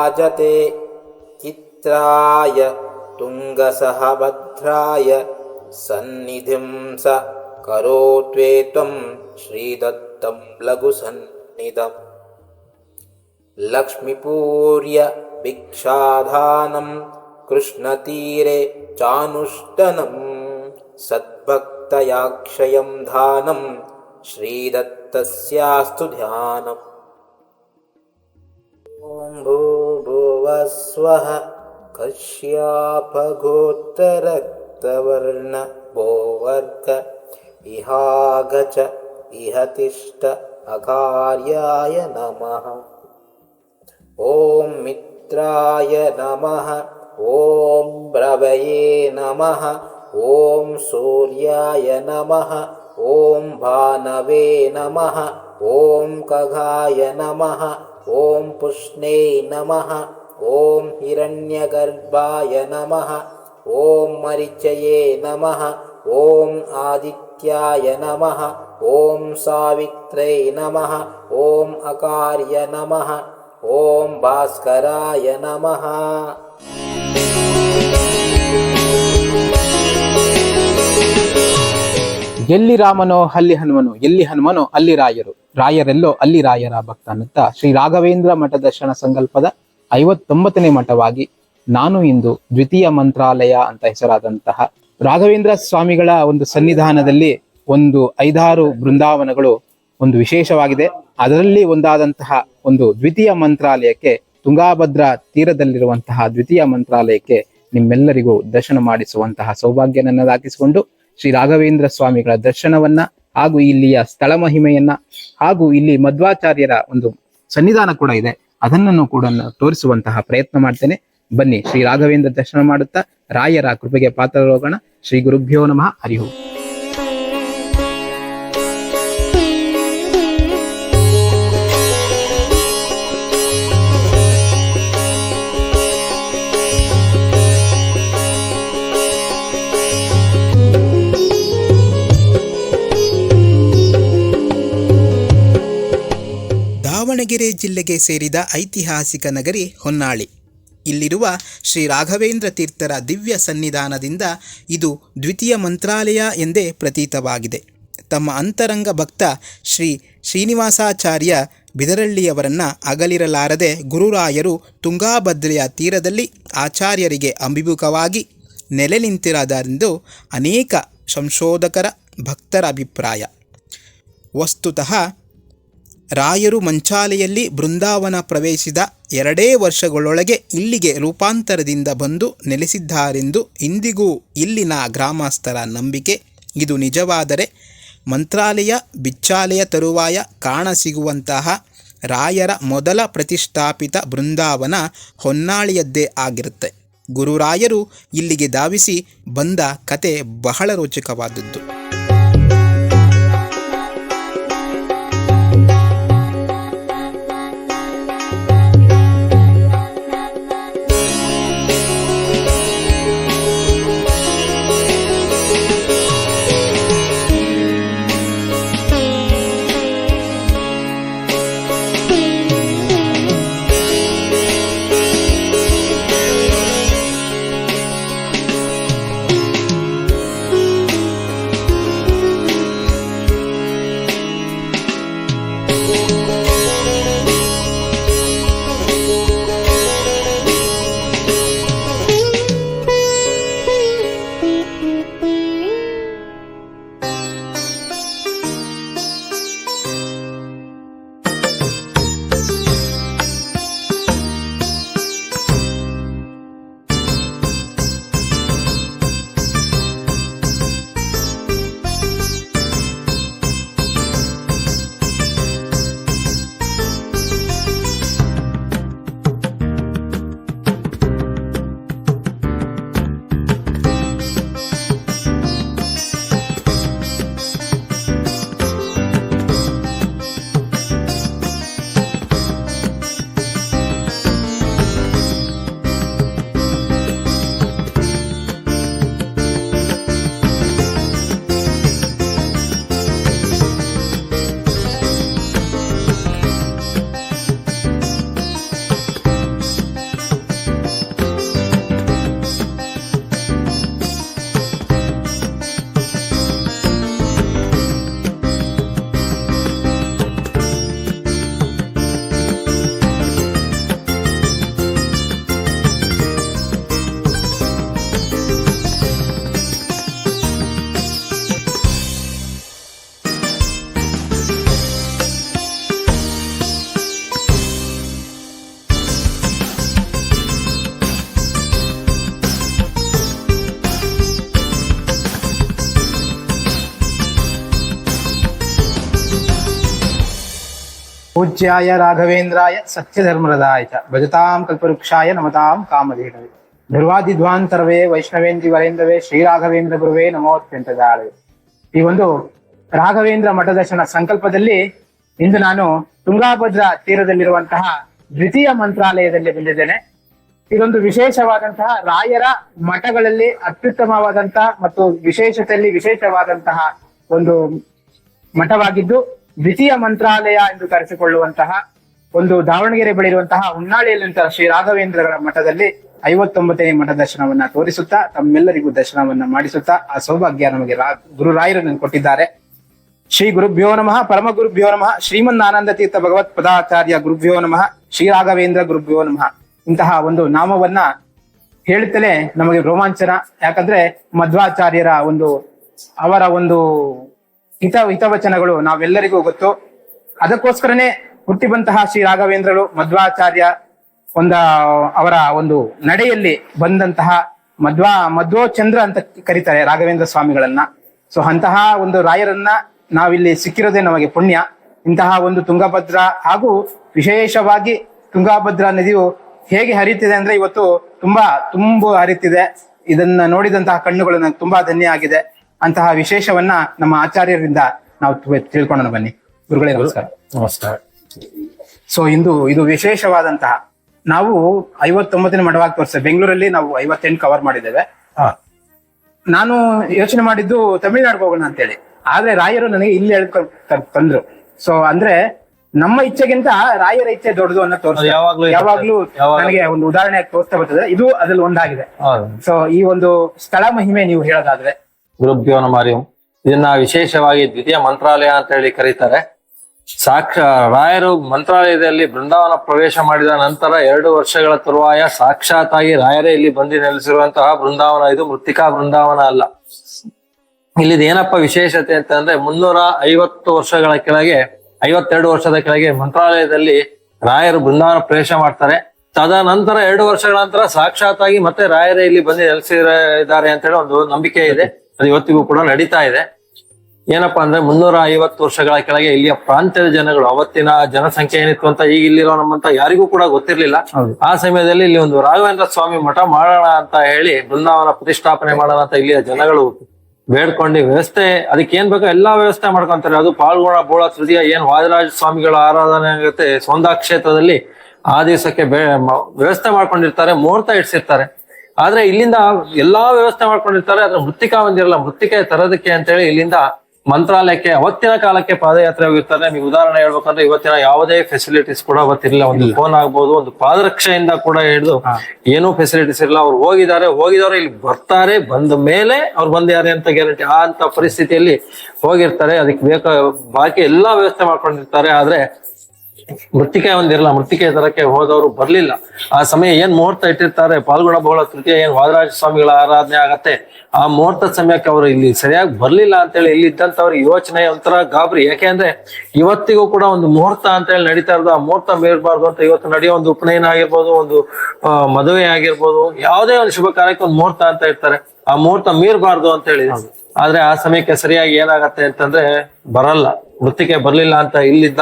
ವಿರಾಜತೆ ಚಿತ್ರಾಯ ತುಂಗಸಹಭದ್ರಾಯ ಸನ್ನಿಧಿಂ ಸ ಕರೋತ್ವೇ ತ್ವಂ ಶ್ರೀದತ್ತಂ ಲಘುಸನ್ನಿಧಂ ಲಕ್ಷ್ಮೀಪೂರ್ಯ ಭಿಕ್ಷಾಧಾನಂ ಕೃಷ್ಣತೀರೆ ಚಾನುಷ್ಟನಂ ಸದ್ಭಕ್ತಯಾಕ್ಷಯಂ ಧಾನಂ ಶ್ರೀದತ್ತಸ್ಯಾಸ್ತು ಧ್ಯಾನಂ. ಓಂ ಭೂರ್ಭುವಸ್ವಃ ಕಶ್ಯಪಗೋತ್ರರಕ್ತವರ್ಣ ಭೋವರ್ಗ ಇಹಾಗಚ ಇಹತಿಷ್ಠ ಅಕಾರ್ಯಾಯ ನಮಃ. ಓಂ ಮಿತ್ರಾಯ ನಮಃ. ಓಂ ಭ್ರವಯೇ ನಮಃ. ಓಂ ಸೂರ್ಯಾಯ ನಮಃ. ಓಂ ಭಾನವೇ ನಮಃ. ಓಂ ಖಗಾಯ ನಮಃ. ಓಂ ಪುಷ್ಣೇ ನಮಃ. ಓಂ ಹಿರಣ್ಯಗರ್ಭಾಯ ನಮಃ. ಓಂ ಮರಿಚಯೇ ನಮಃ. ಓಂ ಆದಿತ್ಯಾಯ ನಮಃ. ಓಂ ಸಾವಿತ್ರೇ ನಮಃ. ಓಂ ಅಕಾರ್ಯ ನಮಃ. ಓಂ ಭಾಸ್ಕರಾಯ ನಮಃ. ಎಲ್ಲಿ ರಾಮನೋ ಅಲ್ಲಿ ಹನುಮನು, ಎಲ್ಲಿ ಹನುಮನೋ ಅಲ್ಲಿ ರಾಯರು, ರಾಯರೆಲ್ಲೋ ಅಲ್ಲಿ ರಾಯರ ಭಕ್ತ ಅನ್ನುತ್ತಾ ಶ್ರೀ ರಾಘವೇಂದ್ರ ಮಠ ದರ್ಶನ ಸಂಕಲ್ಪದ 59ನೇ ಮಠವಾಗಿ ನಾನು ಇಂದು ದ್ವಿತೀಯ ಮಂತ್ರಾಲಯ ಅಂತ ಹೆಸರಾದಂತಹ ರಾಘವೇಂದ್ರ ಸ್ವಾಮಿಗಳ ಒಂದು ಸನ್ನಿಧಾನದಲ್ಲಿ ಒಂದು 5-6 ಬೃಂದಾವನಗಳು ಒಂದು ವಿಶೇಷವಾಗಿದೆ. ಅದರಲ್ಲಿ ಒಂದಾದಂತಹ ಒಂದು ದ್ವಿತೀಯ ಮಂತ್ರಾಲಯಕ್ಕೆ, ತುಂಗಾಭದ್ರಾ ತೀರದಲ್ಲಿರುವಂತಹ ದ್ವಿತೀಯ ಮಂತ್ರಾಲಯಕ್ಕೆ ನಿಮ್ಮೆಲ್ಲರಿಗೂ ದರ್ಶನ ಮಾಡಿಸುವಂತಹ ಸೌಭಾಗ್ಯ ನನ್ನದಾಗಿಸಿಕೊಂಡು ಶ್ರೀ ರಾಘವೇಂದ್ರ ಸ್ವಾಮಿಗಳ ದರ್ಶನವನ್ನ ಹಾಗೂ ಇಲ್ಲಿಯ ಸ್ಥಳ ಮಹಿಮೆಯನ್ನ ಹಾಗೂ ಇಲ್ಲಿ ಮಧ್ವಾಚಾರ್ಯರ ಒಂದು ಸನ್ನಿಧಾನ ಕೂಡ ಇದೆ, ಅದನ್ನು ಕೂಡ ತೋರಿಸುವಂತಹ ಪ್ರಯತ್ನ ಮಾಡ್ತೇನೆ. ಬನ್ನಿ ಶ್ರೀ ರಾಘವೇಂದ್ರ ದರ್ಶನ ಮಾಡುತ್ತಾ ರಾಯರ ಕೃಪೆಗೆ ಪಾತ್ರರಾಗೋಣ. ಶ್ರೀ ಗುರುಭ್ಯೋ ನಮಃ. ಹರಿ ಓಂ. ದಾವಣಗೆರೆ ಜಿಲ್ಲೆಗೆ ಸೇರಿದ ಐತಿಹಾಸಿಕ ನಗರಿ ಹೊನ್ನಾಳಿ. ಇಲ್ಲಿರುವ ಶ್ರೀ ರಾಘವೇಂದ್ರ ತೀರ್ಥರ ದಿವ್ಯ ಸನ್ನಿಧಾನದಿಂದ ಇದು ದ್ವಿತೀಯ ಮಂತ್ರಾಲಯ ಎಂದೇ ಪ್ರತೀತವಾಗಿದೆ. ತಮ್ಮ ಅಂತರಂಗ ಭಕ್ತ ಶ್ರೀ ಶ್ರೀನಿವಾಸಾಚಾರ್ಯ ಬಿದರಳ್ಳಿಯವರನ್ನು ಅಗಲಿರಲಾರದೆ ಗುರುರಾಯರು ತುಂಗಾಭದ್ರೆಯ ತೀರದಲ್ಲಿ ಆಚಾರ್ಯರಿಗೆ ಅಭಿಮುಖವಾಗಿ ನೆಲೆ ನಿಂತಿರದರೆಂದು ಅನೇಕ ಸಂಶೋಧಕರ ಭಕ್ತರ ಅಭಿಪ್ರಾಯ. ವಸ್ತುತಃ ರಾಯರು ಮಂಚಾಲೆಯಲ್ಲಿ ಬೃಂದಾವನ ಪ್ರವೇಶಿಸಿದ 2 ವರ್ಷಗಳೊಳಗೆ ಇಲ್ಲಿಗೆ ರೂಪಾಂತರದಿಂದ ಬಂದು ನೆಲೆಸಿದ್ದಾರೆಂದು ಇಂದಿಗೂ ಇಲ್ಲಿನ ಗ್ರಾಮಸ್ಥರ ನಂಬಿಕೆ. ಇದು ನಿಜವಾದರೆ ಮಂತ್ರಾಲಯ ಬಿಚ್ಚಾಲೆಯ ತರುವಾಯ ಕಾಣಸಿಗುವಂತಹ ರಾಯರ ಮೊದಲ ಪ್ರತಿಷ್ಠಾಪಿತ ಬೃಂದಾವನ ಹೊನ್ನಾಳಿಯದ್ದೇ ಆಗಿರುತ್ತೆ. ಗುರುರಾಯರು ಇಲ್ಲಿಗೆ ಧಾವಿಸಿ ಬಂದ ಕತೆ ಬಹಳ ರೋಚಕವಾದದ್ದು. ಪೂಜ್ಯಾಯ ರಾಘವೇಂದ್ರಾಯ ಸತ್ಯಧರ್ಮರದಾಯ ಚ ಭಜತಾಂ ಕಲ್ಪವೃಕ್ಷಾಯ ನಮತಾಂ ಕಾಮಧೇನವೇ ಧ್ರುವಾದಿಧ್ವಾಂತರವೇ ವೈಷ್ಣವೇಂದ್ರಿ ವರೇಂದ್ರವೇ ಶ್ರೀ ರಾಘವೇಂದ್ರ ಗುರುವೇ ನಮೋತ್ಯಂತದಾಳವೇ. ಈ ಒಂದು ರಾಘವೇಂದ್ರ ಮಠದರ್ಶನ ಸಂಕಲ್ಪದಲ್ಲಿ ಇಂದು ನಾನು ತುಂಗಾಭದ್ರಾ ತೀರದಲ್ಲಿರುವಂತಹ ದ್ವಿತೀಯ ಮಂತ್ರಾಲಯದಲ್ಲಿ ಬಂದಿದ್ದೇನೆ. ಇದೊಂದು ವಿಶೇಷವಾದಂತಹ ರಾಯರ ಮಠಗಳಲ್ಲಿ ಅತ್ಯುತ್ತಮವಾದಂತಹ ಮತ್ತು ವಿಶೇಷತೆಯಲ್ಲಿ ವಿಶೇಷವಾದಂತಹ ಒಂದು ಮಠವಾಗಿದ್ದು, ದ್ವಿತೀಯ ಮಂತ್ರಾಲಯ ಎಂದು ಕರೆಸಿಕೊಳ್ಳುವಂತಹ ಒಂದು ದಾವಣಗೆರೆ ಬಳಿ ಇರುವಂತಹ ಹೊನ್ನಾಳಿಯಲ್ಲಿರುವಂತಹ ಶ್ರೀ ರಾಘವೇಂದ್ರಗಳ ಮಠದಲ್ಲಿ 59ನೇ ಮಠ ದರ್ಶನವನ್ನ ತೋರಿಸುತ್ತಾ ತಮ್ಮೆಲ್ಲರಿಗೂ ದರ್ಶನವನ್ನ ಮಾಡಿಸುತ್ತಾ ಆ ಸೌಭಾಗ್ಯ ನಮಗೆ ಗುರುರಾಯರನ್ನು ಕೊಟ್ಟಿದ್ದಾರೆ. ಶ್ರೀ ಗುರುಭ್ಯೋ ನಮಃ, ಪರಮ ಗುರುಭ್ಯೋ ನಮಃ, ಶ್ರೀಮನ್ನಾನಂದ ತೀರ್ಥ ಭಗವತ್ ಪದಾಚಾರ್ಯ ಗುರುಭ್ಯೋ ನಮಃ, ಶ್ರೀ ರಾಘವೇಂದ್ರ ಗುರುಭ್ಯೋ ನಮಃ. ಇಂತಹ ಒಂದು ನಾಮವನ್ನ ಹೇಳುತ್ತಲೇ ನಮಗೆ ರೋಮಾಂಚನ. ಯಾಕಂದ್ರೆ ಮಧ್ವಾಚಾರ್ಯರ ಅವರ ಒಂದು ಹಿತವಚನಗಳು ನಾವೆಲ್ಲರಿಗೂ ಗೊತ್ತು. ಅದಕ್ಕೋಸ್ಕರನೇ ಹುಟ್ಟಿ ಬಂತಹ ಶ್ರೀ ರಾಘವೇಂದ್ರರು ಮಧ್ವಾಚಾರ್ಯ ಅವರ ಒಂದು ನಡೆಯಲ್ಲಿ ಬಂದಂತಹ ಮಧ್ವಚಂದ್ರ ಅಂತ ಕರೀತಾರೆ ರಾಘವೇಂದ್ರ ಸ್ವಾಮಿಗಳನ್ನ. ಸೊ ಅಂತಹ ಒಂದು ರಾಯರನ್ನ ನಾವಿಲ್ಲಿ ಸಿಕ್ಕಿರೋದೇ ನಮಗೆ ಪುಣ್ಯ. ಇಂತಹ ಒಂದು ತುಂಗಭದ್ರಾ ಹಾಗೂ ವಿಶೇಷವಾಗಿ ತುಂಗಭದ್ರಾ ನದಿಯು ಹೇಗೆ ಹರಿತಿದೆ ಅಂದ್ರೆ ಇವತ್ತು ತುಂಬು ಹರಿತಿದೆ. ಇದನ್ನ ನೋಡಿದಂತಹ ಕಣ್ಣುಗಳು ನಂಗೆ ತುಂಬಾ ಧನ್ಯ ಆಗಿದೆ. ಅಂತಹ ವಿಶೇಷವನ್ನ ನಮ್ಮ ಆಚಾರ್ಯರಿಂದ ನಾವು ತಿಳ್ಕೊಳ್ಳೋಣ ಬನ್ನಿ. ಗುರುಗಳೇ ನಮಸ್ಕಾರ. ನಮಸ್ಕಾರ. ಸೊ ಇದು ವಿಶೇಷವಾದಂತಹ, ನಾವು 59ನೇ ಮಠವಾಗಿ ತೋರಿಸ್ತೇವೆ. ಬೆಂಗಳೂರಲ್ಲಿ ನಾವು 58 ಕವರ್ ಮಾಡಿದ್ದೇವೆ. ನಾನು ಯೋಚನೆ ಮಾಡಿದ್ದು ತಮಿಳ್ನಾಡಿಗೆ ಹೋಗೋಣ ಅಂತೇಳಿ, ಆದ್ರೆ ರಾಯರು ನನಗೆ ಇಲ್ಲಿ ತಂದ್ರು. ಸೊ ಅಂದ್ರೆ ನಮ್ಮ ಇಚ್ಛೆಗಿಂತ ರಾಯರ ಇಚ್ಛೆ ದೊಡ್ಡದು ಅನ್ನೋ ತೋರಿಸ್ತದೆ. ಯಾವಾಗ್ಲೂ ನನಗೆ ಒಂದು ಉದಾಹರಣೆ ತೋರಿಸ್ತಾ ಬರ್ತದೆ. ಇದು ಅದ್ರಲ್ಲಿ ಒಂದಾಗಿದೆ. ಸೊ ಈ ಒಂದು ಸ್ಥಳ ಮಹಿಮೆ ನೀವು ಹೇಳೋದಾದ್ರೆ. ಗುರುಭ್ಯೋ ನಮಃ. ಇದನ್ನ ವಿಶೇಷವಾಗಿ ದ್ವಿತೀಯ ಮಂತ್ರಾಲಯ ಅಂತ ಹೇಳಿ ಕರೀತಾರೆ. ರಾಯರು ಮಂತ್ರಾಲಯದಲ್ಲಿ ಬೃಂದಾವನ ಪ್ರವೇಶ ಮಾಡಿದ ನಂತರ 2 ವರ್ಷಗಳ ತರುವಾಯ ಸಾಕ್ಷಾತ್ತಾಗಿ ರಾಯರೇ ಇಲ್ಲಿ ಬಂದು ನೆಲೆಸಿರುವಂತಹ ಬೃಂದಾವನ ಇದು. ಮೃತ್ತಿಕಾ ಬೃಂದಾವನ ಅಲ್ಲ. ಇಲ್ಲಿದ್ ಏನಪ್ಪ ವಿಶೇಷತೆ ಅಂತಂದ್ರೆ 350 ವರ್ಷಗಳ ಕೆಳಗೆ 52 ವರ್ಷದ ಕೆಳಗೆ ಮಂತ್ರಾಲಯದಲ್ಲಿ ರಾಯರು ಬೃಂದಾವನ ಪ್ರವೇಶ ಮಾಡ್ತಾರೆ. ತದನಂತರ 2 ವರ್ಷಗಳ ನಂತರ ಸಾಕ್ಷಾತ್ತಾಗಿ ಮತ್ತೆ ರಾಯರೇ ಇಲ್ಲಿ ಬಂದು ನೆಲೆಸಿದ್ದಾರೆ ಅಂತ ಹೇಳಿ ಒಂದು ನಂಬಿಕೆ ಇದೆ. ಅದು ಇವತ್ತಿಗೂ ಕೂಡ ನಡೀತಾ ಇದೆ. ಏನಪ್ಪಾ ಅಂದ್ರೆ 350 ವರ್ಷಗಳ ಕೆಳಗೆ ಇಲ್ಲಿಯ ಪ್ರಾಂತ್ಯದ ಜನಗಳು, ಅವತ್ತಿನ ಜನಸಂಖ್ಯೆ ಏನಿತ್ತು ಅಂತ ಈಗ ಇಲ್ಲಿರೋ ನಮ್ಮಂತ ಯಾರಿಗೂ ಕೂಡ ಗೊತ್ತಿರ್ಲಿಲ್ಲ. ಆ ಸಮಯದಲ್ಲಿ ಇಲ್ಲಿ ಒಂದು ರಾಘವೇಂದ್ರ ಸ್ವಾಮಿ ಮಠ ಮಾಡೋಣ ಅಂತ ಹೇಳಿ ಬೃಂದಾವನ ಪ್ರತಿಷ್ಠಾಪನೆ ಮಾಡೋಣ ಅಂತ ಇಲ್ಲಿಯ ಜನಗಳು ಬೇಡ್ಕೊಂಡು ವ್ಯವಸ್ಥೆ ಅದಕ್ಕೆ ಏನ್ ಬೇಕೋ ಎಲ್ಲಾ ವ್ಯವಸ್ಥೆ ಮಾಡ್ಕೊಂತಾರೆ. ಅದು ಪಾಲ್ಗೊಣ ಬೋಳ ತೃತೀಯ ಏನ್ ವಾದಿರಾಜ ಸ್ವಾಮಿಗಳ ಆರಾಧನೆ ಆಗುತ್ತೆ ಸೋಂದಾ ಕ್ಷೇತ್ರದಲ್ಲಿ, ಆ ದಿವಸಕ್ಕೆ ವ್ಯವಸ್ಥೆ ಮಾಡ್ಕೊಂಡಿರ್ತಾರೆ, ಮುಹೂರ್ತ ಇಡ್ಸಿರ್ತಾರೆ. ಆದ್ರೆ ಇಲ್ಲಿಂದ ಎಲ್ಲಾ ವ್ಯವಸ್ಥೆ ಮಾಡ್ಕೊಂಡಿರ್ತಾರೆ. ಆದ್ರೆ ಮೃತ್ತಿಕಾ ಒಂದಿರಲ್ಲ. ಮೃತ್ತಿಕೆ ತರೋದಕ್ಕೆ ಅಂತ ಹೇಳಿ ಇಲ್ಲಿಂದ ಮಂತ್ರಾಲಯಕ್ಕೆ ಅವತ್ತಿನ ಕಾಲಕ್ಕೆ ಪಾದಯಾತ್ರೆ ಹೋಗಿರ್ತಾರೆ. ನೀವು ಉದಾಹರಣೆ ಹೇಳ್ಬೇಕಂದ್ರೆ ಇವತ್ತಿನ ಯಾವುದೇ ಫೆಸಿಲಿಟೀಸ್ ಕೂಡ ಅವತ್ತಿರಲಿಲ್ಲ. ಒಂದು ಫೋನ್ ಆಗ್ಬೋದು, ಒಂದು ಪಾದರಕ್ಷೆಯಿಂದ ಕೂಡ ಹಿಡಿದು ಏನೂ ಫೆಸಿಲಿಟೀಸ್ ಇರಲ್ಲ. ಅವ್ರು ಹೋಗಿದವರು ಇಲ್ಲಿ ಬರ್ತಾರೆ, ಬಂದ ಮೇಲೆ ಅವ್ರು ಬಂದಿದ್ದಾರೆ ಅಂತ ಗ್ಯಾರಂಟಿ. ಅಂತ ಪರಿಸ್ಥಿತಿಯಲ್ಲಿ ಹೋಗಿರ್ತಾರೆ. ಅದಕ್ಕೆ ಬಾಕಿ ಎಲ್ಲಾ ವ್ಯವಸ್ಥೆ ಮಾಡ್ಕೊಂಡಿರ್ತಾರೆ. ಆದ್ರೆ ಮೃತ್ತಿಕೆ ಒಂದಿರಲ್ಲ. ಮೃತ್ತಿಕೆ ತರಕ್ಕೆ ಹೋದವರು ಬರ್ಲಿಲ್ಲ. ಆ ಸಮಯ ಏನ್ ಮುಹೂರ್ತ ಇಟ್ಟಿರ್ತಾರೆ, ಪಾಲ್ಗೊಣ ಬಹುಳ ತೃತೀಯ ಏನ್ ವಾದರಾಜ ಸ್ವಾಮಿಗಳ ಆರಾಧನೆ ಆಗತ್ತೆ, ಆ ಮುಹೂರ್ತದ ಸಮಯಕ್ಕೆ ಅವರು ಇಲ್ಲಿ ಸರಿಯಾಗಿ ಬರ್ಲಿಲ್ಲ ಅಂತೇಳಿ ಇಲ್ಲಿ ಇದ್ದಂತವ್ರಿಗೆ ಯೋಚನೆ ಒಂಥರ ಗಾಬರಿ. ಯಾಕೆಂದ್ರೆ ಇವತ್ತಿಗೂ ಕೂಡ ಒಂದು ಮುಹೂರ್ತ ಅಂತ ಹೇಳಿ ನಡೀತಾ ಇರೋದು. ಆ ಮುಹೂರ್ತ ಮೀರಬಾರ್ದು ಅಂತ ಇವತ್ತು ನಡೆಯೋ ಒಂದು ಉಪನಯನ ಆಗಿರ್ಬೋದು, ಒಂದು ಮದುವೆ ಆಗಿರ್ಬೋದು, ಯಾವುದೇ ಒಂದು ಶುಭ ಕಾರ್ಯಕ್ಕೆ ಒಂದು ಮುಹೂರ್ತ ಅಂತ ಇರ್ತಾರೆ. ಆ ಮುಹೂರ್ತ ಮೀರಬಾರ್ದು ಅಂತ ಹೇಳಿ. ಆದ್ರೆ ಆ ಸಮಯಕ್ಕೆ ಸರಿಯಾಗಿ ಏನಾಗತ್ತೆ ಅಂತಂದ್ರೆ ಬರಲ್ಲ. ಮೃತ್ತಿಕೆ ಬರ್ಲಿಲ್ಲ ಅಂತ ಇಲ್ಲಿದ್ದ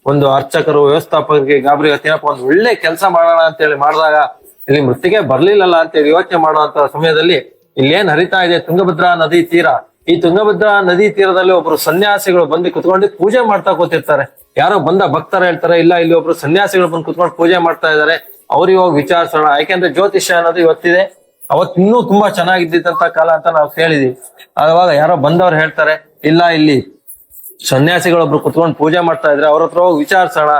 ಒಂದು ಅರ್ಚಕರು, ವ್ಯವಸ್ಥಾಪಕರಿಗೆ ಗಾಬರಿ ಏನಪ್ಪ ಒಂದು ಒಳ್ಳೆ ಕೆಲಸ ಮಾಡೋಣ ಅಂತ ಹೇಳಿ ಮಾಡಿದಾಗ ಇಲ್ಲಿ ಮೃತ್ತಿಗೆ ಬರ್ಲಿಲ್ಲಲ್ಲ ಅಂತೇಳಿ ಯೋಚನೆ ಮಾಡುವಂತ ಸಮಯದಲ್ಲಿ ಇಲ್ಲೇನ್ ಹರಿತಾ ಇದೆ ತುಂಗಭದ್ರಾ ನದಿ ತೀರ. ಈ ತುಂಗಭದ್ರಾ ನದಿ ತೀರದಲ್ಲಿ ಒಬ್ರು ಸನ್ಯಾಸಿಗಳು ಬಂದು ಕುತ್ಕೊಂಡು ಪೂಜೆ ಮಾಡ್ತಾ ಕೂತಿರ್ತಾರೆ. ಯಾರೋ ಬಂದ ಭಕ್ತರ ಹೇಳ್ತಾರೆ, ಇಲ್ಲ ಇಲ್ಲಿ ಒಬ್ರು ಸನ್ಯಾಸಿಗಳು ಬಂದು ಕುತ್ಕೊಂಡು ಪೂಜೆ ಮಾಡ್ತಾ ಇದಾರೆ, ಅವ್ರಿಗೆ ಹೋಗಿ ವಿಚಾರಿಸೋಣ. ಯಾಕೆಂದ್ರೆ ಜ್ಯೋತಿಷ್ಯ ಅನ್ನೋದು ಇವತ್ತಿದೆ, ಅವತ್ತು ಇನ್ನೂ ತುಂಬಾ ಚೆನ್ನಾಗಿದ್ದಂತ ಕಾಲ ಅಂತ ನಾವು ಕೇಳಿದೀವಿ. ಆವಾಗ ಯಾರೋ ಬಂದವ್ರು ಹೇಳ್ತಾರೆ, ಇಲ್ಲ ಇಲ್ಲಿ ಸನ್ಯಾಸಿಗಳೊಬ್ರು ಕುತ್ಕೊಂಡು ಪೂಜೆ ಮಾಡ್ತಾ ಇದ್ರೆ ಅವ್ರ ಹತ್ರ ಹೋಗಿ ವಿಚಾರಿಸೋಣ,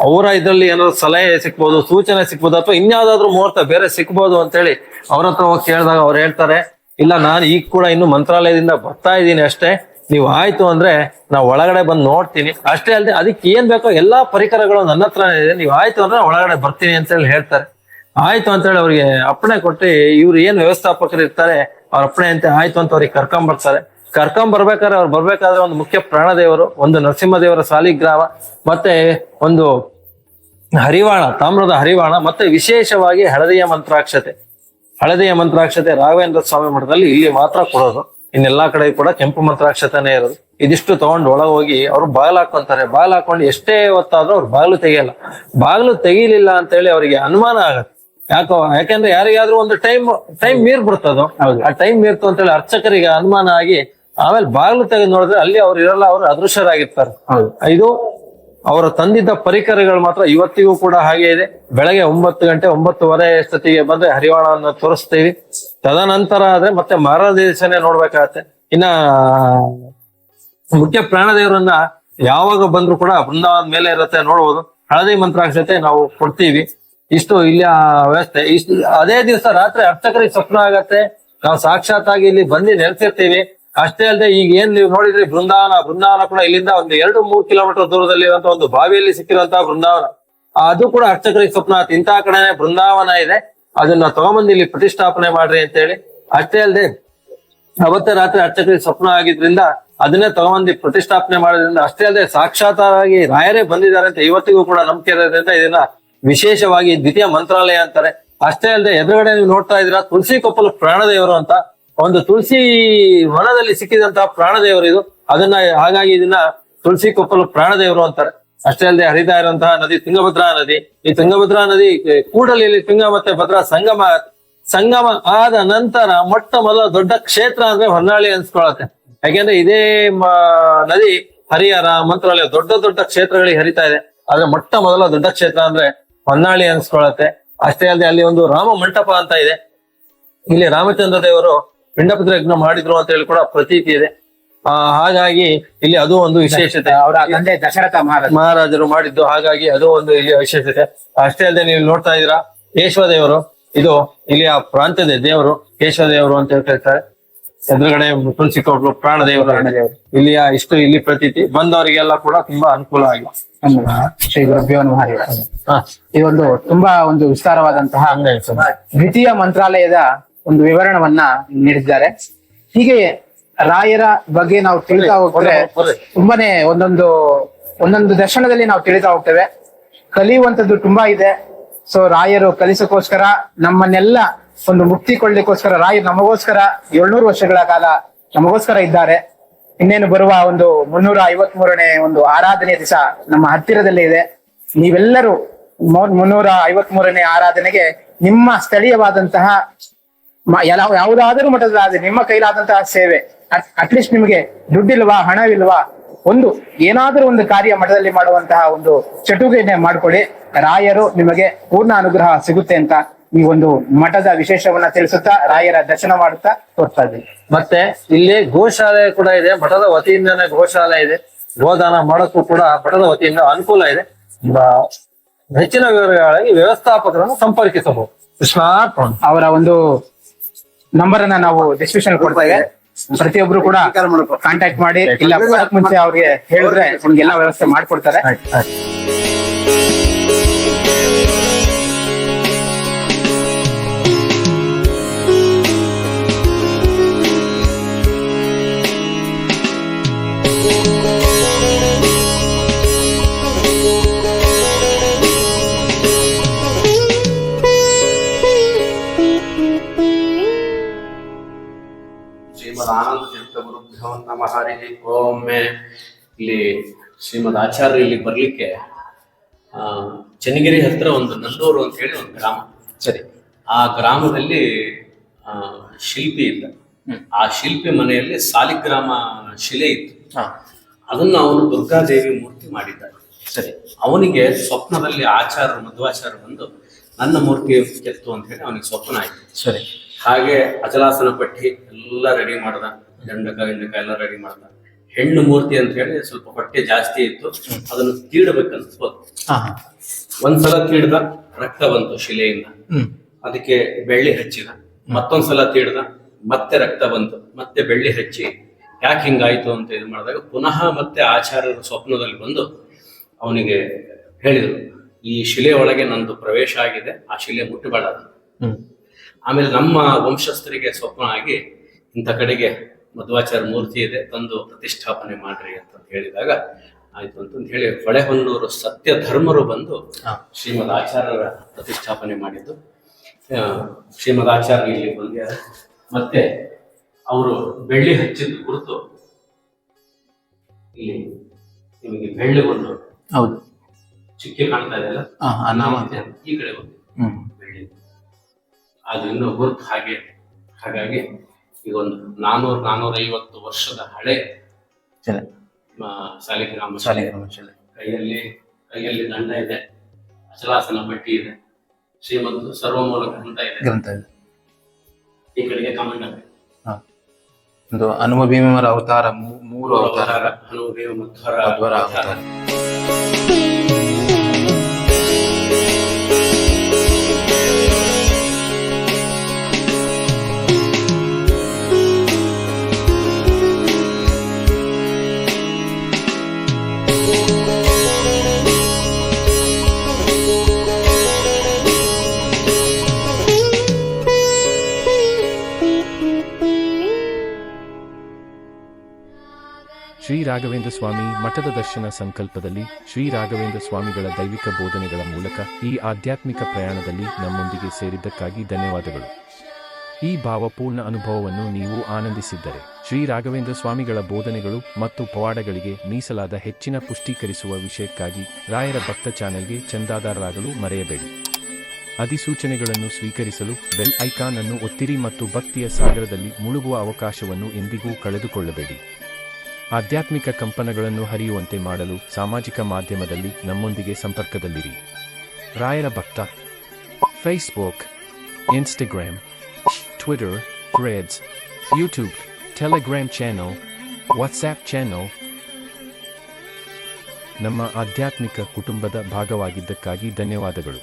ಅವರ ಇದ್ರಲ್ಲಿ ಏನಾದ್ರು ಸಲಹೆ ಸಿಕ್ಬೋದು, ಸೂಚನೆ ಸಿಕ್ಬೋದು, ಅಥವಾ ಇನ್ಯಾವ್ದಾದ್ರು ಮುಹೂರ್ತ ಬೇರೆ ಸಿಕ್ಬೋದು ಅಂತೇಳಿ ಅವ್ರ ಹತ್ರ ಹೋಗಿ ಕೇಳಿದಾಗ ಅವ್ರು ಹೇಳ್ತಾರೆ, ಇಲ್ಲ ನಾನು ಈಗ ಕೂಡ ಇನ್ನು ಮಂತ್ರಾಲಯದಿಂದ ಬರ್ತಾ ಇದ್ದೀನಿ ಅಷ್ಟೇ, ನೀವು ಆಯ್ತು ಅಂದ್ರೆ ನಾವು ಒಳಗಡೆ ಬಂದು ನೋಡ್ತೀನಿ. ಅಷ್ಟೇ ಅಲ್ಲದೆ ಅದಕ್ಕೆ ಏನ್ ಬೇಕೋ ಎಲ್ಲಾ ಪರಿಕರಗಳು ನನ್ನ ಹತ್ರ ಇದೆ, ನೀವು ಆಯ್ತು ಅಂದ್ರೆ ಒಳಗಡೆ ಬರ್ತೀನಿ ಅಂತ ಹೇಳಿ ಹೇಳ್ತಾರೆ. ಆಯ್ತು ಅಂತೇಳಿ ಅವ್ರಿಗೆ ಅಪ್ಪಣೆ ಕೊಟ್ಟು ಇವ್ರು ಏನ್ ವ್ಯವಸ್ಥಾಪಕರು ಇರ್ತಾರೆ ಅವ್ರ ಅಪ್ಪಣೆ ಅಂತ ಆಯ್ತು ಅಂತ ಅವ್ರಿಗೆ ಕರ್ಕೊಂಡ್ಬರ್ತಾರೆ. ಬರ್ಬೇಕಾದ್ರೆ ಅವ್ರು ಬರ್ಬೇಕಾದ್ರೆ ಒಂದು ಮುಖ್ಯ ಪ್ರಾಣದೇವರು, ಒಂದು ನರಸಿಂಹದೇವರ ಸಾಲಿಗ್ರಾಮ, ಮತ್ತೆ ಒಂದು ಹರಿವಾಣ, ತಾಮ್ರದ ಹರಿವಾಣ, ಮತ್ತೆ ವಿಶೇಷವಾಗಿ ಹಳದಿಯ ಮಂತ್ರಾಕ್ಷತೆ ರಾಘವೇಂದ್ರ ಸ್ವಾಮಿ ಮಠದಲ್ಲಿ ಇಲ್ಲಿ ಮಾತ್ರ ಕೊಡೋದು. ಇನ್ನೆಲ್ಲಾ ಕಡೆ ಕೂಡ ಕೆಂಪು ಮಂತ್ರಾಕ್ಷತೆನೇ ಇರೋದು. ಇದಿಷ್ಟು ತಗೊಂಡು ಒಳಗೆ ಹೋಗಿ ಅವ್ರು ಬಾಗಿಲು ಹಾಕೊಂತಾರೆ. ಬಾಗಿಲು ಹಾಕೊಂಡು ಎಷ್ಟೇ ಹೊತ್ತಾದ್ರೂ ಅವ್ರು ಬಾಗಿಲು ತೆಗಿಯಲ್ಲ. ಬಾಗಿಲು ತೆಗೀಲಿಲ್ಲ ಅಂತ ಹೇಳಿ ಅವರಿಗೆ ಅನುಮಾನ ಆಗತ್ತೆ. ಯಾಕಂದ್ರೆ ಯಾರಿಗಾದ್ರೂ ಒಂದು ಟೈಮ್ ಮೀರ್ ಬಿಡ್ತದೋ, ಆ ಟೈಮ್ ಮೀರ್ತು ಅಂತ ಹೇಳಿ ಅರ್ಚಕರಿಗೆ ಅನುಮಾನ ಆಗಿ ಆಮೇಲೆ ಬಾಗಿಲು ತೆಗೆದು ನೋಡಿದ್ರೆ ಅಲ್ಲಿ ಅವ್ರು ಇರಲ್ಲ, ಅವ್ರು ಅದೃಶ್ಯರಾಗಿರ್ತಾರೆ. ಇದು ಅವರು ತಂದಿದ್ದ ಪರಿಕರಗಳು ಮಾತ್ರ ಇವತ್ತಿಗೂ ಕೂಡ ಹಾಗೆ ಇದೆ. ಬೆಳಗ್ಗೆ 9 ಗಂಟೆ 9:30 ಅಷ್ಟೊತ್ತಿಗೆ ಬಂದ್ರೆ ಹರಿವಾಣವನ್ನು ತೋರಿಸ್ತೀವಿ. ತದನಂತರ ಆದ್ರೆ ಮತ್ತೆ ಮಾರನೇ ದಿವಸನೇ ನೋಡ್ಬೇಕಾಗತ್ತೆ. ಇನ್ನ ಮುಖ್ಯ ಪ್ರಾಣದೇವರನ್ನ ಯಾವಾಗ ಬಂದ್ರು ಕೂಡ ಬೃಂದಾವನ ಮೇಲೆ ಇರುತ್ತೆ, ನೋಡ್ಬೋದು. ಹಳದಿ ಮಂತ್ರಾಕ್ಷತೆ ನಾವು ಕೊಡ್ತೀವಿ. ಇಷ್ಟು ಇಲ್ಲಿ ವ್ಯವಸ್ಥೆ. ಇಷ್ಟು ಅದೇ ದಿವಸ ರಾತ್ರಿ ಅರ್ಚಕರಿಗೆ ಸ್ವಪ್ನ ಆಗತ್ತೆ, ನಾವು ಸಾಕ್ಷಾತ್ ಆಗಿ ಇಲ್ಲಿ ಬಂದು ನೆಲೆಸಿರ್ತೀವಿ. ಅಷ್ಟೇ ಅಲ್ಲದೆ ಈಗ ಏನ್ ನೀವು ನೋಡಿದ್ರಿ ಬೃಂದಾವನ ಕೂಡ ಇಲ್ಲಿಂದ ಒಂದು 2-3 ಕಿಲೋಮೀಟರ್ ದೂರದಲ್ಲಿ ಇರುವಂತ ಒಂದು ಬಾವಿಯಲ್ಲಿ ಸಿಕ್ಕಿರುವಂತಹ ಬೃಂದಾವನ, ಅದು ಕೂಡ ಅರ್ಚಕರಿಗೆ ಸ್ವಪ್ನ ಆಯ್ತು. ಇಂತಹ ಕಡೆನೆ ಬೃಂದಾವನ ಇದೆ, ಅದನ್ನ ತಗೊಂಬಂದು ಇಲ್ಲಿ ಪ್ರತಿಷ್ಠಾಪನೆ ಮಾಡ್ರಿ ಅಂತ ಹೇಳಿ. ಅಷ್ಟೇ ಅಲ್ಲದೆ ಅವತ್ತೇ ರಾತ್ರಿ ಅರ್ಚಕರಿಗೆ ಸ್ವಪ್ನ ಆಗಿದ್ರಿಂದ ಅದನ್ನೇ ತಗೊಂಬಂದು ಪ್ರತಿಷ್ಠಾಪನೆ ಮಾಡೋದ್ರಿಂದ, ಅಷ್ಟೇ ಅಲ್ಲದೆ ಸಾಕ್ಷಾತ್ತಾಗಿ ರಾಯರೇ ಬಂದಿದ್ದಾರೆ ಅಂತ ಇವತ್ತಿಗೂ ಕೂಡ ನಂಬಿಕೆ ಇರೋದ್ರಿಂದ ಇದನ್ನ ವಿಶೇಷವಾಗಿ ದ್ವಿತೀಯ ಮಂತ್ರಾಲಯ ಅಂತಾರೆ. ಅಷ್ಟೇ ಅಲ್ಲದೆ ಎದುರುಗಡೆ ನೀವು ನೋಡ್ತಾ ಇದ್ದೀರಾ ತುಳಸಿ ಕೊಪ್ಪಲು ಪ್ರಾಣದೇವರು ಅಂತ, ಒಂದು ತುಳಸಿ ವನದಲ್ಲಿ ಸಿಕ್ಕಿದಂತಹ ಪ್ರಾಣದೇವರು ಇದು. ಹಾಗಾಗಿ ಇದನ್ನ ತುಳಸಿ ಕೊಪ್ಪಲು ಪ್ರಾಣದೇವರು ಅಂತಾರೆ. ಅಷ್ಟೇ ಅಲ್ಲದೆ ಹರಿತಾ ಇರುವಂತಹ ನದಿ ತುಂಗಭದ್ರಾ ನದಿ. ಈ ತುಂಗಭದ್ರಾ ನದಿ ಕೂಡಲಿಯಲ್ಲಿ ತುಂಗ ಮತ್ತೆ ಭದ್ರಾ ಸಂಗಮ ಆದ ನಂತರ ಮೊಟ್ಟ ಮೊದಲ ದೊಡ್ಡ ಕ್ಷೇತ್ರ ಅಂದ್ರೆ ಹೊನ್ನಾಳಿ ಅನ್ಸ್ಕೊಳತ್ತೆ. ಯಾಕೆಂದ್ರೆ ಇದೇ ನದಿ ಹರಿಹರ ಮಂತ್ರಾಲಯ ದೊಡ್ಡ ಕ್ಷೇತ್ರಗಳಿಗೆ ಹರಿತಾ ಇದೆ. ಆದ್ರೆ ಮೊಟ್ಟ ಮೊದಲ ದೊಡ್ಡ ಕ್ಷೇತ್ರ ಅಂದ್ರೆ ಹೊನ್ನಾಳಿ ಅನ್ಸ್ಕೊಳತ್ತೆ. ಅಷ್ಟೇ ಅಲ್ಲದೆ ಅಲ್ಲಿ ಒಂದು ರಾಮ ಮಂಟಪ ಅಂತ ಇದೆ. ಇಲ್ಲಿ ರಾಮಚಂದ್ರ ದೇವರು ಪಿಂಡಪತ್ರ ಯಜ್ಞ ಮಾಡಿದ್ರು ಅಂತ ಹೇಳಿ ಕೂಡ ಪ್ರತೀತಿ ಇದೆ. ಹಾಗಾಗಿ ಇಲ್ಲಿ ಅದು ಒಂದು ವಿಶೇಷತೆ. ಅವರ ತಂದೆ ದಶರಥ ಮಹಾರಾಜರು ಮಾಡಿದ್ದು, ಹಾಗಾಗಿ ಅದು ಒಂದು ಇಲ್ಲಿ ವಿಶೇಷತೆ. ಅಷ್ಟೇ ಅಲ್ಲದೆ ನೀವು ನೋಡ್ತಾ ಇದ್ದೀರಾ ಕೇಶವ ದೇವರು, ಇದು ಇಲ್ಲಿಯ ಪ್ರಾಂತ್ಯದ ದೇವರು ಕೇಶವ ದೇವರು ಅಂತ ಹೇಳ್ತಾರೆ. ಎದುರುಗಡೆ ತುಳಸಿ ಕೊಪ್ಪಲು ಪ್ರಾಣದೇವರು ಇಲ್ಲಿ ಪ್ರತೀತಿ. ಬಂದವರಿಗೆಲ್ಲ ಕೂಡ ತುಂಬಾ ಅನುಕೂಲ ಆಗಿದೆ. ಶ್ರೀ ಗುರುಭ್ಯೋ ನಮಃ. ಇದೊಂದು ತುಂಬಾ ಒಂದು ವಿಸ್ತಾರವಾದಂತಹ ದ್ವಿತೀಯ ಮಂತ್ರಾಲಯದ ಒಂದು ವಿವರಣವನ್ನ ನೀಡಿದ್ದಾರೆ. ಹೀಗೆ ರಾಯರ ಬಗ್ಗೆ ನಾವು ತಿಳಿತಾ ಹೋಗ್ತೇವೆ. ತುಂಬಾನೇ ಒಂದೊಂದು ದರ್ಶನದಲ್ಲಿ ನಾವು ತಿಳಿತಾ ಹೋಗ್ತೇವೆ. ಕಲಿಯುವಂತದ್ದು ತುಂಬಾ ಇದೆ. ಸೊ ರಾಯರು ಕಲಿಸೋಕೋಸ್ಕರ ನಮ್ಮನ್ನೆಲ್ಲ ಒಂದು ಮುಕ್ತಿ ಕೊಳ್ಳಿಕ್ಕೋಸ್ಕರ ರಾಯರು ನಮಗೋಸ್ಕರ 700 ವರ್ಷಗಳ ಕಾಲ ನಮಗೋಸ್ಕರ ಇದ್ದಾರೆ. ಇನ್ನೇನು ಬರುವ ಒಂದು 353ನೇ ಒಂದು ಆರಾಧನೆ ದಿವಸ ನಮ್ಮ ಹತ್ತಿರದಲ್ಲೇ ಇದೆ. ನೀವೆಲ್ಲರೂ 353ನೇ ಆರಾಧನೆಗೆ ನಿಮ್ಮ ಸ್ಥಳೀಯವಾದಂತಹ ಯಾವುದಾದರೂ ಮಠದ ನಿಮ್ಮ ಕೈಲಾದಂತಹ ಸೇವೆ, ಅಟ್ಲೀಸ್ಟ್ ನಿಮಗೆ ದುಡ್ಡಿಲ್ವಾ ಹಣವಿಲ್ವಾ, ಏನಾದರೂ ಒಂದು ಕಾರ್ಯ ಮಠದಲ್ಲಿ ಮಾಡುವಂತಹ ಒಂದು ಚಟುವಟಿಕೆ ಮಾಡ್ಕೊಳ್ಳಿ. ರಾಯರು ನಿಮಗೆ ಪೂರ್ಣ ಅನುಗ್ರಹ ಸಿಗುತ್ತೆ ಅಂತ ಈ ಒಂದು ಮಠದ ವಿಶೇಷವನ್ನ ತಿಳಿಸುತ್ತಾ ರಾಯರ ದರ್ಶನ ಮಾಡುತ್ತಾ ತೋರ್ತಾ ಇದ್ದೀವಿ. ಮತ್ತೆ ಇಲ್ಲಿ ಗೋಶಾಲೆ ಕೂಡ ಇದೆ. ಮಠದ ವತಿಯಿಂದನೇ ಗೋಶಾಲೆ ಇದೆ. ಗೋದಾನ ಮಾಡೋಕ್ಕೂ ಕೂಡ ಮಠದ ವತಿಯಿಂದ ಅನುಕೂಲ ಇದೆ. ಹೆಚ್ಚಿನ ವಿವರಗಳಾಗಿ ವ್ಯವಸ್ಥಾಪಕರನ್ನು ಸಂಪರ್ಕಿಸಬಹುದು. ಕೃಷ್ಣಾರ್ಪಣ. ಅವರ ಒಂದು ನಂಬರ್ ಅನ್ನ ನಾವು ಡಿಸ್ಕ್ರಿಪ್ಷನ್ ಕೊಡ್ತೇವೆ. ಪ್ರತಿಯೊಬ್ರು ಕೂಡ ಕಾಂಟ್ಯಾಕ್ಟ್ ಮಾಡಿ, ಇಲ್ಲ ಮುಂಚೆ ಅವ್ರಿಗೆ ಹೇಳಿದ್ರೆ ನಿಮ್ಗೆಲ್ಲ ವ್ಯವಸ್ಥೆ ಮಾಡ್ಕೊಡ್ತಾರೆ. ಒಮ್ಮೆ ಇಲ್ಲಿ ಶ್ರೀಮದ್ ಆಚಾರ್ಯ ಇಲ್ಲಿ ಬರ್ಲಿಕ್ಕೆ ಚನ್ನಗಿರಿ ಹತ್ರ ಒಂದು ನಲ್ಲೂರು ಅಂತ ಹೇಳಿ ಒಂದು ಗ್ರಾಮ. ಸರಿ. ಆ ಗ್ರಾಮದಲ್ಲಿ ಶಿಲ್ಪಿ ಇದ್ದ. ಆ ಶಿಲ್ಪಿ ಮನೆಯಲ್ಲಿ ಸಾಲಿಗ್ರಾಮ ಶಿಲೆ ಇತ್ತು. ಅದನ್ನು ಅವನು ದುರ್ಗಾದೇವಿ ಮೂರ್ತಿ ಮಾಡಿದ್ದಾರೆ. ಸರಿ. ಅವನಿಗೆ ಸ್ವಪ್ನದಲ್ಲಿ ಮಧ್ವಾಚಾರ್ಯರು ಬಂದು ನನ್ನ ಮೂರ್ತಿ ಕೆತ್ತು ಅಂತ ಹೇಳಿ ಅವನಿಗೆ ಸ್ವಪ್ನ ಆಯ್ತು. ಸರಿ. ಹಾಗೆ ಅಚಲಾಸನ ಪಟ್ಟಿ ಎಲ್ಲ ರೆಡಿ ಮಾಡ್ದ, ದಂಡಕ ಎಲ್ಲ ರೆಡಿ ಮಾಡ್ದ. ಹೆಣ್ಣು ಮೂರ್ತಿ ಅಂತ ಹೇಳಿ ಸ್ವಲ್ಪ ಹೊಟ್ಟೆ ಜಾಸ್ತಿ ಇತ್ತು, ಅದನ್ನು ತೀಡಬೇಕನ್ಸ್ಬೋದು. ಒಂದ್ಸಲ ತೀಡ್ದ, ರಕ್ತ ಬಂತು ಶಿಲೆಯಿಂದ. ಅದಕ್ಕೆ ಬೆಳ್ಳಿ ಹಚ್ಚಿದ. ಮತ್ತೊಂದ್ಸಲ ತೀಡ್ದ, ಮತ್ತೆ ರಕ್ತ ಬಂತು. ಮತ್ತೆ ಬೆಳ್ಳಿ ಹಚ್ಚಿ ಯಾಕೆ ಹಿಂಗಾಯ್ತು ಅಂತ ಇದು ಮಾಡಿದಾಗ ಪುನಃ ಮತ್ತೆ ಆಚಾರ್ಯರು ಸ್ವಪ್ನದಲ್ಲಿ ಬಂದು ಅವನಿಗೆ ಹೇಳಿದರು, ಈ ಶಿಲೆ ಒಳಗೆ ನಂದು ಪ್ರವೇಶ ಆಗಿದೆ, ಆ ಶಿಲೆ ಮುಟ್ಟಬೇಡ. ಆಮೇಲೆ ನಮ್ಮ ವಂಶಸ್ಥರಿಗೆ ಸ್ವಪ್ನ ಆಗಿ ಇಂಥ ಕಡೆಗೆ ಮಧ್ವಾಚಾರ್ಯ ಮೂರ್ತಿ ಇದೆ, ತಂದು ಪ್ರತಿಷ್ಠಾಪನೆ ಮಾಡ್ರಿ ಅಂತ ಹೇಳಿದಾಗ ಆಯ್ತು ಅಂತಂದು ಹೇಳಿ ಹೊಳೆಹೊನ್ನೂರು ಸತ್ಯ ಧರ್ಮರು ಬಂದು ಶ್ರೀಮದ್ ಆಚಾರ್ಯರ ಪ್ರತಿಷ್ಠಾಪನೆ ಮಾಡಿದ್ದು. ಶ್ರೀಮದ್ ಆಚಾರ್ಯ ಇಲ್ಲಿ ಬಂದಿದ್ದಾರೆ. ಮತ್ತೆ ಅವರು ಬೆಳ್ಳಿ ಹಚ್ಚಿದ ಕುರಿತು ಇಲ್ಲಿ ನಿಮಗೆ ಬೆಳ್ಳಿ ಒಂದು ಹೌದು. ಚುಕ್ಕೆ ಕಾಣ್ತಾ ಇದೆ ಅಲ್ಲ, ಈ ಕಡೆ ಒಂದು ಬೆಳ್ಳಿ, ಅದು ಇನ್ನೂ ಗುರುತು ಹಾಗೆ. ಹಾಗಾಗಿ ಈಗ ಒಂದು 450 ವರ್ಷದ ಹಳೆ ಸಾಲಿಗ್ರಾಮ ಕೈಯಲ್ಲಿ ದಂಡ ಇದೆ, ಅಚಲಾಸನ ಪಟ್ಟಿ ಇದೆ, ಶ್ರೀಮದ್ ಸರ್ವಮೂಲ ಗ್ರಂಥ ಇದೆ. ಈ ಕಡೆಗೆ ಕಮಂಡಲ, ಒಂದು ಹನುಮ ಭೀಮರ ಅವತಾರ, 3 ಅವತಾರ, ಹನುಮ ಭೀಮ ಮಧ್ವರ ಅವತಾರ. ಶ್ರೀ ರಾಘವೇಂದ್ರ ಸ್ವಾಮಿ ಮಠದ ದರ್ಶನ ಸಂಕಲ್ಪದಲ್ಲಿ ಶ್ರೀ ರಾಘವೇಂದ್ರ ಸ್ವಾಮಿಗಳ ದೈವಿಕ ಬೋಧನೆಗಳ ಮೂಲಕ ಈ ಆಧ್ಯಾತ್ಮಿಕ ಪ್ರಯಾಣದಲ್ಲಿ ನಮ್ಮೊಂದಿಗೆ ಸೇರಿದ್ದಕ್ಕಾಗಿ ಧನ್ಯವಾದಗಳು. ಈ ಭಾವಪೂರ್ಣ ಅನುಭವವನ್ನು ನೀವು ಆನಂದಿಸಿದ್ದರೆ ಶ್ರೀ ರಾಘವೇಂದ್ರ ಸ್ವಾಮಿಗಳ ಬೋಧನೆಗಳು ಮತ್ತು ಪವಾಡಗಳಿಗೆ ಮೀಸಲಾದ ಹೆಚ್ಚಿನ ಪುಷ್ಟೀಕರಿಸುವ ವಿಷಯಕ್ಕಾಗಿ ರಾಯರ ಭಕ್ತ ಚಾನೆಲ್ಗೆ ಚಂದಾದಾರರಾಗಲು ಮರೆಯಬೇಡಿ. ಅಧಿಸೂಚನೆಗಳನ್ನು ಸ್ವೀಕರಿಸಲು ಬೆಲ್ ಐಕಾನ್ ಅನ್ನು ಒತ್ತಿರಿ ಮತ್ತು ಭಕ್ತಿಯ ಸಾಗರದಲ್ಲಿ ಮುಳುಗುವ ಅವಕಾಶವನ್ನು ಎಂದಿಗೂ ಕಳೆದುಕೊಳ್ಳಬೇಡಿ. ಆಧ್ಯಾತ್ಮಿಕ ಕಂಪನಗಳನ್ನು ಹರಿಯುವಂತೆ ಮಾಡಲು ಸಾಮಾಜಿಕ ಮಾಧ್ಯಮದಲ್ಲಿ ನಮ್ಮೊಂದಿಗೆ ಸಂಪರ್ಕದಲ್ಲಿರಿ. ರಾಯರ ಭಕ್ತ Facebook, Instagram, Twitter, Threads, YouTube, Telegram channel, WhatsApp channel. ನಮ್ಮ ಆಧ್ಯಾತ್ಮಿಕ ಕುಟುಂಬದ ಭಾಗವಾಗಿದ್ದಕ್ಕಾಗಿ ಧನ್ಯವಾದಗಳು.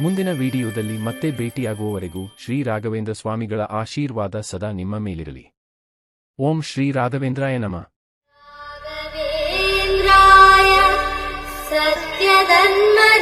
ಮುಂದಿನ ವಿಡಿಯೋದಲ್ಲಿ ಮತ್ತೆ ಭೇಟಿಯಾಗುವವರೆಗೂ ಶ್ರೀ ರಾಘವೇಂದ್ರ ಸ್ವಾಮಿಗಳ ಆಶೀರ್ವಾದ ಸದಾ ನಿಮ್ಮ ಮೇಲಿರಲಿ. ಓಂ ಶ್ರೀ ರಾಘವೇಂದ್ರಾಯ ನಮಃ. ಸತ್ಯಧನ್ಮರತಾಯ